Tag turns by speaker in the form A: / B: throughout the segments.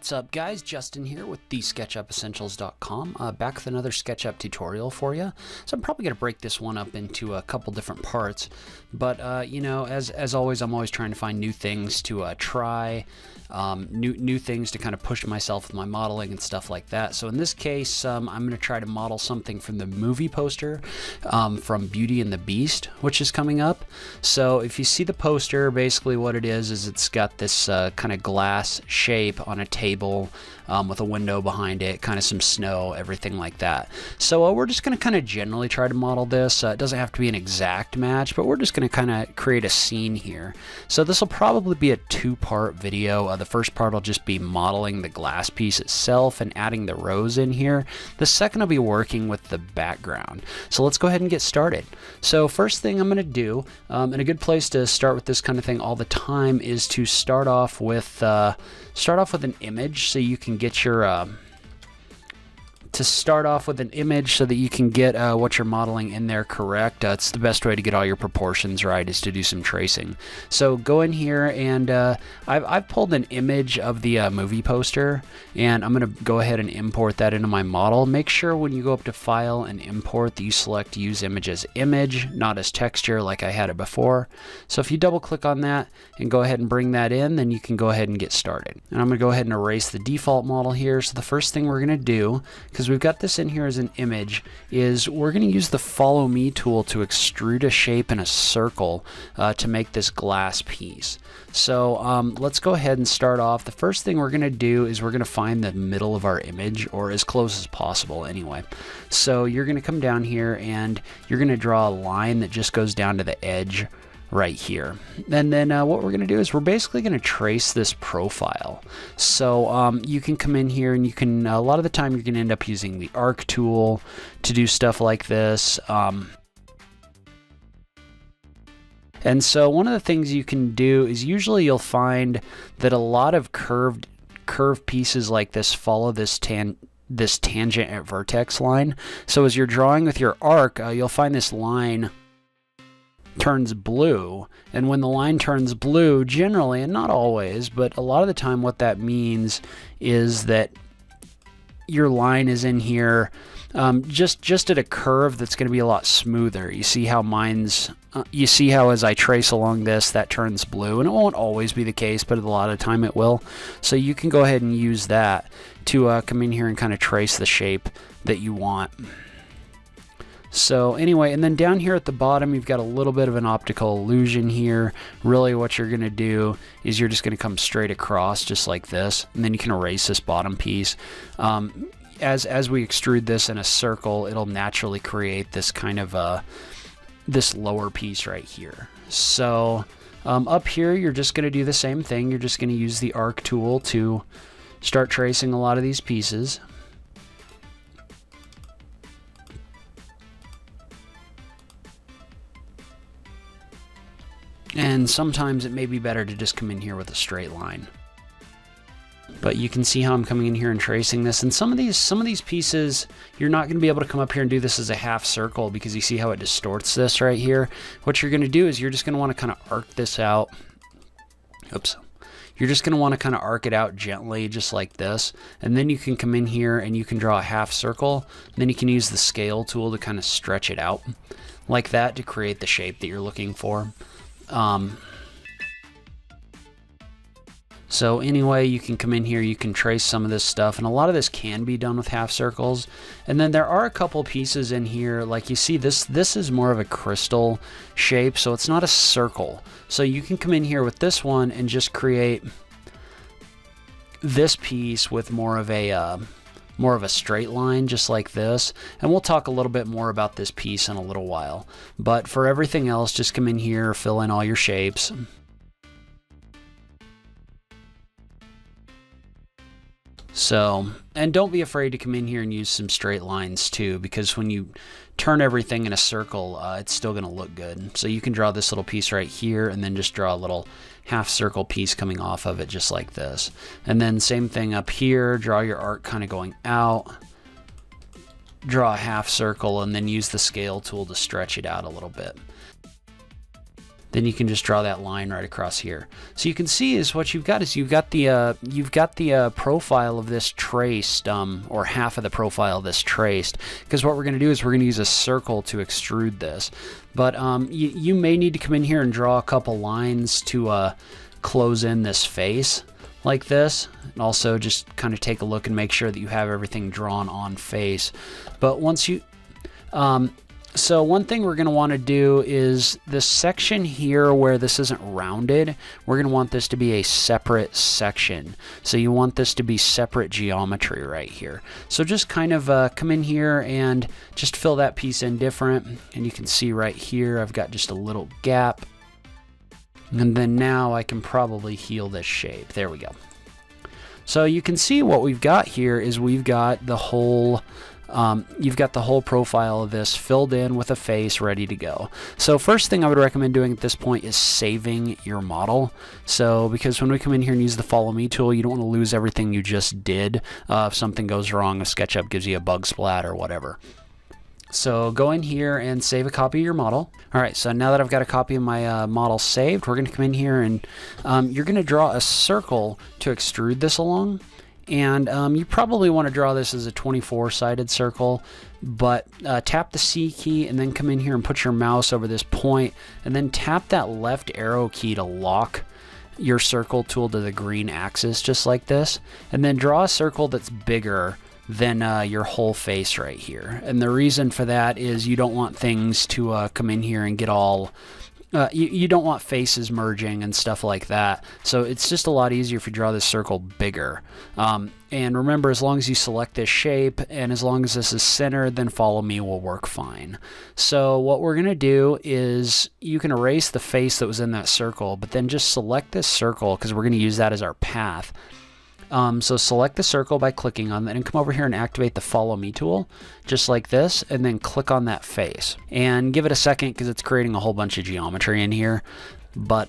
A: What's up guys, Justin here with TheSketchUpEssentials.com, back with another SketchUp tutorial for you. So I'm probably going to break this one up into a couple different parts, but you know, as always, I'm always trying to find new things to try, new things to kind of push myself with my modeling and stuff like that. So in this case, I'm going to try to model something from the movie poster from Beauty and the Beast, which is coming up. So if you see the poster, basically what it is it's got this kind of glass shape on a table with a window behind it, kind of some snow, everything like that. So we're just going to kind of generally try to model this. It doesn't have to be an exact match, but we're just going to kind of create a scene here. So this will probably be a two-part video. The first part will just be modeling the glass piece itself and adding the rose in here. The second will be working with the background. So let's go ahead and get started. So first thing I'm going to do, and a good place to start with this kind of thing all the time is to start off with an image, so you can get your what you're modeling in there correct. It's the best way to get all your proportions right, is to do some tracing. So go in here and I've pulled an image of the movie poster, and I'm going to go ahead and import that into my model. Make sure when you go up to File and Import that you select Use Image as Image, not as Texture like I had it before. So if you double click on that and go ahead and bring that in, then you can go ahead and get started. And I'm going to go ahead and erase the default model here. So the first thing we're going to do, because we've got this in here as an image, is we're going to use the Follow Me tool to extrude a shape in a circle to make this glass piece. So let's go ahead and start off. The first thing we're going to do is we're going to find the middle of our image, or as close as possible anyway. So you're going to come down here and you're going to draw a line that just goes down to the edge right here. And then what we're going to do is we're basically going to trace this profile. So you can come in here and you can, a lot of the time you're going to end up using the arc tool to do stuff like this. And so one of the things you can do is usually you'll find that a lot of curved pieces like this follow this tangent at vertex line. So as you're drawing with your arc, you'll find this line turns blue, and when the line turns blue, generally, and not always, but a lot of the time what that means is that your line is in here just at a curve that's going to be a lot smoother. You see how you see how as I trace along this, that turns blue, and it won't always be the case, but a lot of the time it will. So you can go ahead and use that to come in here and kind of trace the shape that you want. So anyway, and then down here at the bottom, you've got a little bit of an optical illusion here. Really what you're going to do is you're just going to come straight across just like this, and then you can erase this bottom piece. As we extrude this in a circle, it'll naturally create this kind of this lower piece right here. So up here, you're just going to do the same thing. You're just going to use the arc tool to start tracing a lot of these pieces. And sometimes it may be better to just come in here with a straight line. But you can see how I'm coming in here and tracing this. And some of these pieces, you're not going to be able to come up here and do this as a half circle, because you see how it distorts this right here. What you're going to do is you're just going to want to kind of arc this out. Oops. You're just going to want to kind of arc it out gently, just like this. And then you can come in here and you can draw a half circle. And then you can use the scale tool to kind of stretch it out like that to create the shape that you're looking for. So anyway, you can come in here, you can trace some of this stuff, and a lot of this can be done with half circles. And then there are a couple pieces in here, like you see this is more of a crystal shape, so it's not a circle. So you can come in here with this one and just create this piece with more of a straight line, just like this. And we'll talk a little bit more about this piece in a little while. But for everything else, just come in here, fill in all your shapes. So, and don't be afraid to come in here and use some straight lines too, because when you turn everything in a circle, it's still going to look good. So you can draw this little piece right here, and then just draw a little half circle piece coming off of it, just like this. And then same thing up here, draw your arc kind of going out, draw a half circle, and then use the scale tool to stretch it out a little bit. then you can just draw that line right across here. So you can see is what you've got is you've got the profile of this traced, or half of the profile of this traced, because what we're going to do is we're going to use a circle to extrude this. But you may need to come in here and draw a couple lines to close in this face like this, and also just kind of take a look and make sure that you have everything drawn on face. But once you so one thing we're going to want to do is this section here where this isn't rounded, we're going to want this to be a separate section. So you want this to be separate geometry right here. So just kind of come in here and just fill that piece in different. And you can see right here I've got just a little gap. And then now I can probably heal this shape. There we go. So you can see what we've got here is we've got the whole you've got the whole profile of this filled in with a face ready to go. So first thing I would recommend doing at this point is saving your model. So because when we come in here and use the follow me tool, you don't want to lose everything you just did. If something goes wrong, if SketchUp gives you a bug splat or whatever. So go in here and save a copy of your model. All right, so now that I've got a copy of my model saved, we're going to come in here and you're going to draw a circle to extrude this along. And you probably want to draw this as a 24-sided circle, but tap the C key and then come in here and put your mouse over this point and then tap that left arrow key to lock your circle tool to the green axis just like this, and then draw a circle that's bigger than your whole face right here. And the reason for that is you don't want things to come in here and get all you don't want faces merging and stuff like that. So it's just a lot easier if you draw this circle bigger. And remember, as long as you select this shape and as long as this is centered, then follow me will work fine. So what we're going to do is you can erase the face that was in that circle, but then just select this circle because we're going to use that as our path. So select the circle by clicking on that and come over here and activate the follow me tool just like this, and then click on that face and give it a second because it's creating a whole bunch of geometry in here. But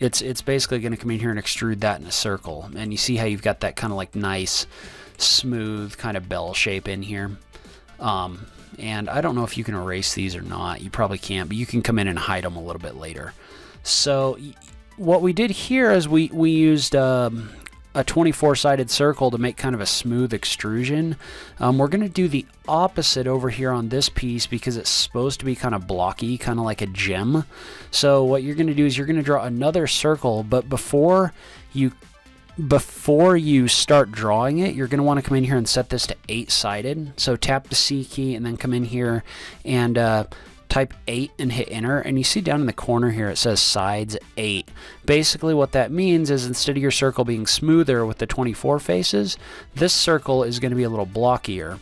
A: it's basically going to come in here and extrude that in a circle, and you see how you've got that kind of like nice smooth kind of bell shape in here. And I don't know if you can erase these or not. You probably can't, but you can come in and hide them a little bit later. So what we did here is we used a 24-sided circle to make kind of a smooth extrusion. We're going to do the opposite over here on this piece because it's supposed to be kind of blocky, kind of like a gem. So what you're going to do is you're going to draw another circle, but before you start drawing it, you're going to want to come in here and set this to 8-sided. So tap the C key and then come in here and type 8 and hit enter, and you see down in the corner here it says sides 8. Basically what that means is instead of your circle being smoother with the 24 faces, this circle is going to be a little blockier.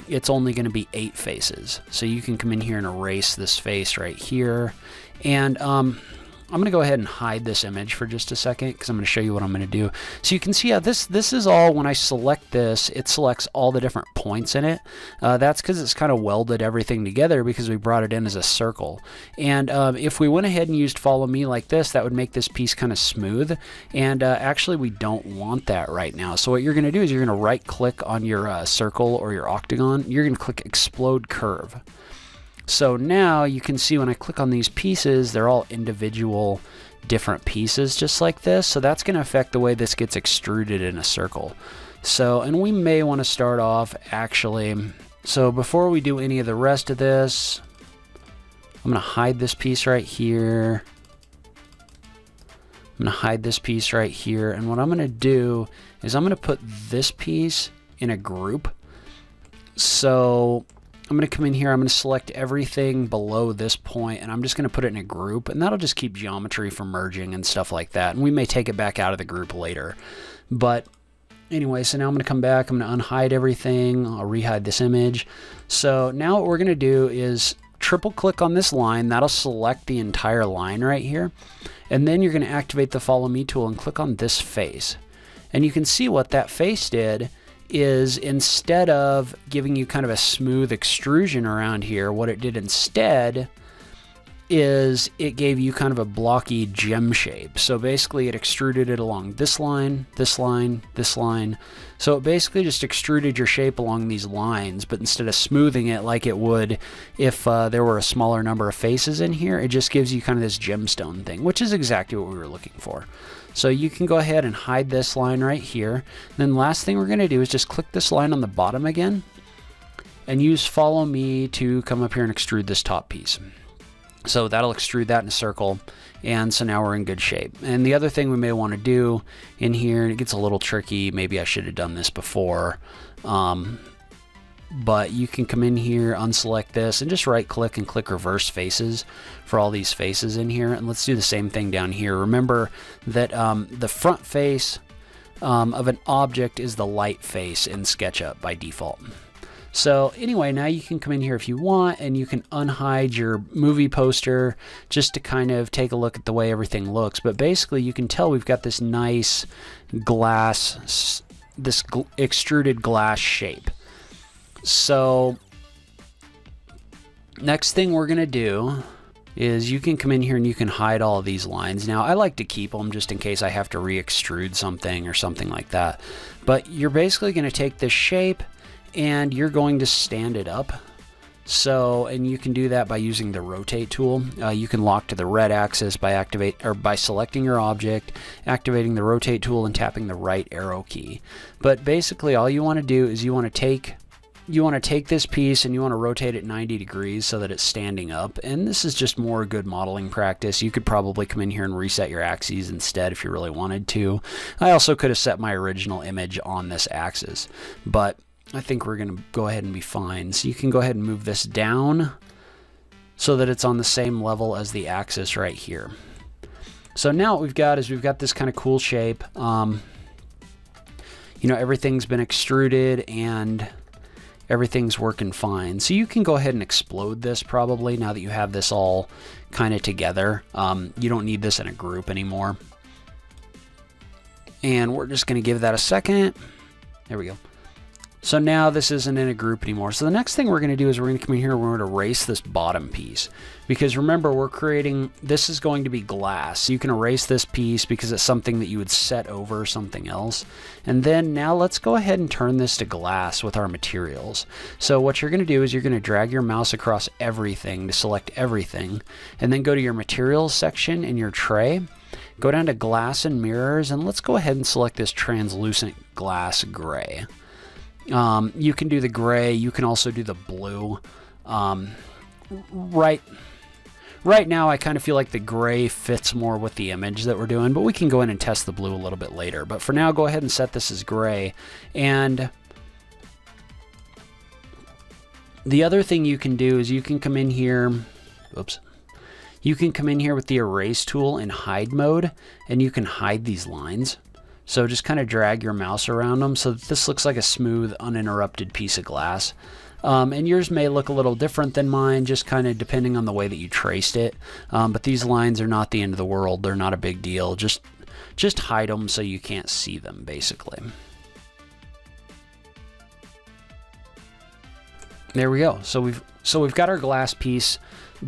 A: It's only going to be 8 faces. So you can come in here and erase this face right here, and I'm going to go ahead and hide this image for just a second because I'm going to show you what I'm going to do. So you can see how this is all, when I select this, it selects all the different points in it. That's because it's kind of welded everything together because we brought it in as a circle. And if we went ahead and used follow me like this, that would make this piece kind of smooth. And actually we don't want that right now. So what you're going to do is you're going to right click on your circle or your octagon. You're going to click explode curve. So now you can see when I click on these pieces, they're all individual different pieces just like this. So that's going to affect the way this gets extruded in a circle. So, and we may want to start off actually. So before we do any of the rest of this, I'm going to hide this piece right here. I'm going to hide this piece right here. And what I'm going to do is I'm going to put this piece in a group. So I'm going to come in here, I'm going to select everything below this point, and I'm just going to put it in a group, and that'll just keep geometry from merging and stuff like that. And we may take it back out of the group later. But anyway, so now I'm going to come back, I'm going to unhide everything, I'll rehide this image. So now what we're going to do is triple click on this line, that'll select the entire line right here. And then you're going to activate the follow me tool and click on this face. And you can see what that face did is instead of giving you kind of a smooth extrusion around here, what it did instead is it gave you kind of a blocky gem shape. So basically it extruded it along this line, this line, this line. So it basically just extruded your shape along these lines, but instead of smoothing it like it would if there were a smaller number of faces in here, it just gives you kind of this gemstone thing, which is exactly what we were looking for. So you can go ahead and hide this line right here. Then last thing we're going to do is just click this line on the bottom again and use follow me to come up here and extrude this top piece. So that'll extrude that in a circle, and so now we're in good shape. And the other thing we may want to do in here, and it gets a little tricky, maybe I should have done this before, but you can come in here, unselect this, and just right click and click reverse faces for all these faces in here. And let's do the same thing down here. Remember that the front face of an object is the light face in SketchUp by default. So anyway, now you can come in here if you want, and you can unhide your movie poster just to kind of take a look at the way everything looks. But basically you can tell we've got this nice glass, this extruded glass shape. So next thing we're going to do is you can come in here and you can hide all of these lines. Now I like to keep them just in case I have to re-extrude something or something like that. But you're basically going to take this shape and you're going to stand it up. So, and you can do that by using the rotate tool. You can lock to the red axis by by selecting your object, activating the rotate tool, and tapping the right arrow key. But basically all you want to do is you want to take this piece and you want to rotate it 90 degrees so that it's standing up. And this is just more good modeling practice. You could probably come in here and reset your axes instead if you really wanted to. I also could have set my original image on this axis, but I think we're going to go ahead and be fine. So you can go ahead and move this down so that it's on the same level as the axis right here. So now what we've got is we've got this kind of cool shape. You know, everything's been extruded and everything's working fine. So you can go ahead and explode this probably now that you have this all kind of together. You don't need this in a group anymore. And we're just going to give that a second. There we go. So now this isn't in a group anymore. So the next thing we're going to do is we're going to come in here and we're going to erase this bottom piece. Because remember, we're creating, this is going to be glass. So you can erase this piece because it's something that you would set over something else. And then now let's go ahead and turn this to glass with our materials. So what you're going to do is you're going to drag your mouse across everything to select everything. And then go to your materials section in your tray. Go down to glass and mirrors, and let's go ahead and select this translucent glass gray. You can do the gray, you can also do the blue. Right now I kind of feel like the gray fits more with the image that we're doing, but we can go in and test the blue a little bit later. But for now, go ahead and set this as gray. And the other thing you can do is you can come in here, oops. You can come in here with the erase tool in hide mode, and you can hide these lines. So just kind of drag your mouse around them so that this looks like a smooth, uninterrupted piece of glass. And yours may look a little different than mine, just kind of depending on the way that you traced it. But these lines are not the end of the world. They're not a big deal. Just hide them so you can't see them, basically. There we go. So we've got our glass piece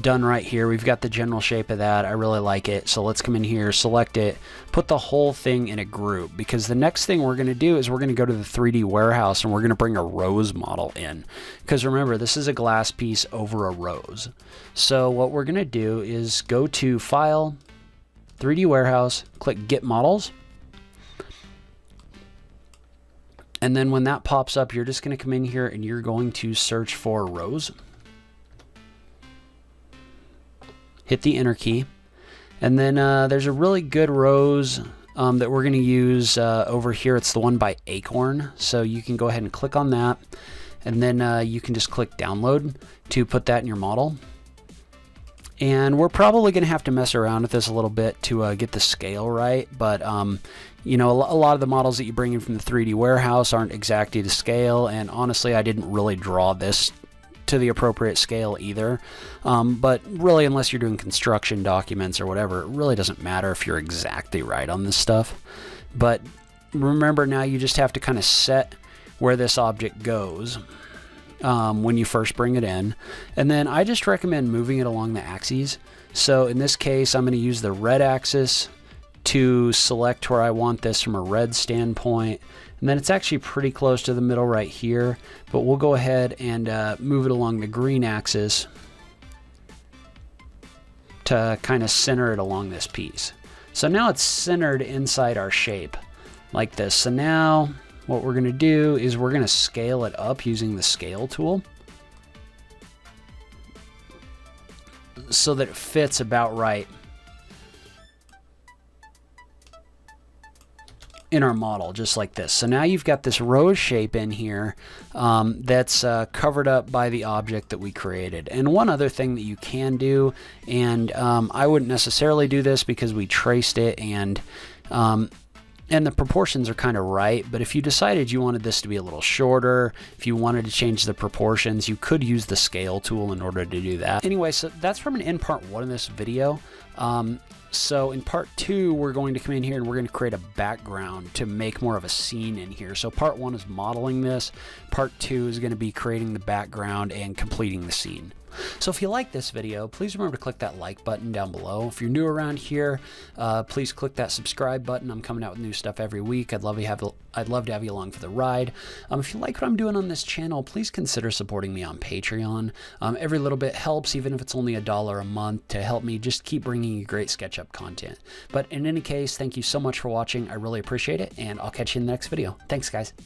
A: done right here. We've got the general shape of that. I really like it. So let's come in here, select it, put the whole thing in a group, because the next thing we're going to do is we're going to go to the 3D warehouse and we're going to bring a rose model in. Because remember, this is a glass piece over a rose. So what we're going to do is go to File, 3D Warehouse, click Get Models. And then when that pops up, you're just going to come in here and you're going to search for rose. Hit the enter key, and then there's a really good rose that we're going to use over here. It's the one by Acorn, so you can go ahead and click on that, and then you can just click download to put that in your model. And we're probably going to have to mess around with this a little bit to get the scale right, but you know, a lot of the models that you bring in from the 3D warehouse aren't exactly to scale, and honestly I didn't really draw this to the appropriate scale either. But really, unless you're doing construction documents or whatever, it really doesn't matter if you're exactly right on this stuff. But remember, now you just have to kind of set where this object goes. when you first bring it in. And then I just recommend moving it along the axes. So in this case, I'm going to use the red axis to select where I want this from a red standpoint. And then it's actually pretty close to the middle right here, but we'll go ahead and move it along the green axis to kind of center it along this piece. So now it's centered inside our shape like this. So now what we're going to do is we're going to scale it up using the scale tool so that it fits about right in our model, just like this. So now you've got this rose shape in here that's covered up by the object that we created. And one other thing that you can do, and I wouldn't necessarily do this because we traced it and the proportions are kind of right, but if you decided you wanted this to be a little shorter, if you wanted to change the proportions, you could use the scale tool in order to do that. Anyway, so that's from an in part 1 of this video. So in part 2, we're going to come in here and we're going to create a background to make more of a scene in here. So part 1 is modeling this. Part 2 is going to be creating the background and completing the scene. So if you like this video, please remember to click that like button down below. If you're new around here, please click that subscribe button. I'm coming out with new stuff every week. I'd love to have you along for the ride. If you like what I'm doing on this channel, please consider supporting me on Patreon. Every little bit helps, even if it's only $1 a month, to help me just keep bringing you great SketchUp content. But in any case, thank you so much for watching. I really appreciate it, and I'll catch you in the next video. Thanks, guys.